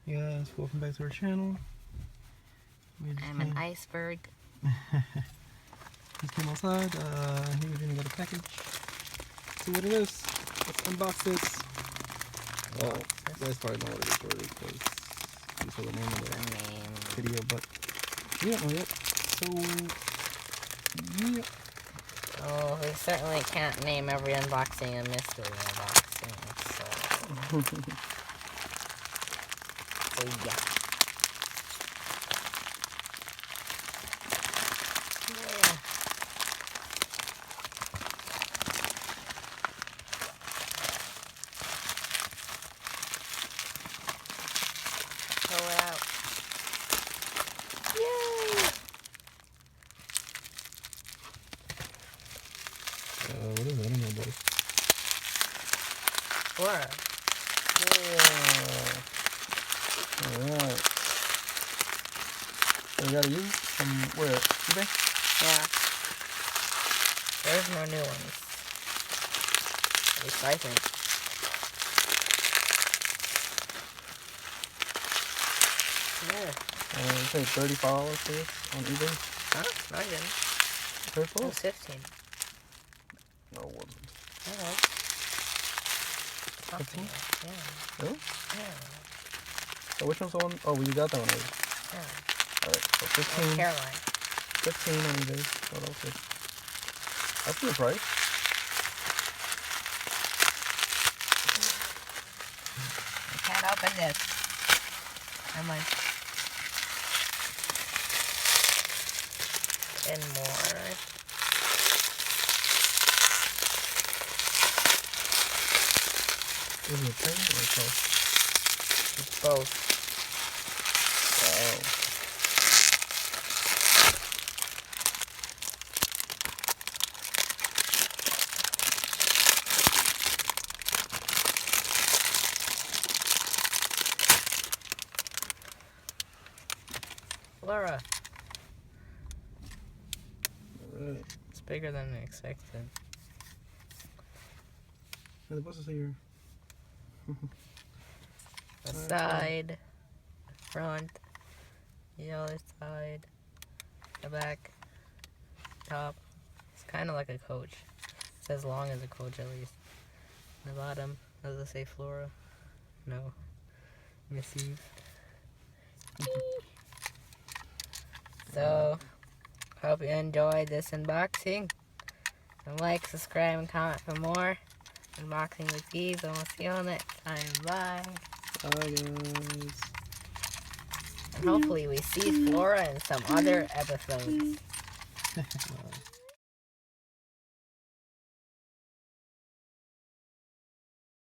Yes, welcome back to our channel. I'm an iceberg. Just came outside. He was gonna get a package. See what it is. Let's unbox this. Well, you guys probably know what it is already because you saw the name of the video, but we don't know yet. So, yeah. Oh, we certainly can't name every unboxing a mystery unboxing, so... So yeah. Pull it out. Yay! What is it? I don't know about it. Flora. Alright. So we gotta use from where? eBay? Yeah. There's no new ones. At least I think. Yeah. You paid $35 for this on eBay? Huh? No, I didn't. It was 15. No, it wasn't. Yeah. 15? Yeah. Really? Yeah. So which one's the one? Oh, well, you got that one already. Yeah. Alright, so 15. Caroline. 15 on eBay. Oh, that was good. That's a good price. I can't open this. How much? And more. Is it a pen or a cell? It's both. Wow. Flora. Alright. It's bigger than I expected. And the buses are here. The side, the front, the other side, the back, top. It's kind of like a coach. It says long as a coach at least. The bottom, does it say Flora? No. Miss Eve. So, hope you enjoyed this unboxing. And like, subscribe, and comment for more unboxing with Eve. And we'll see you all next time. Bye. Bye, guys. And hopefully we see Flora in some other episodes. Bye.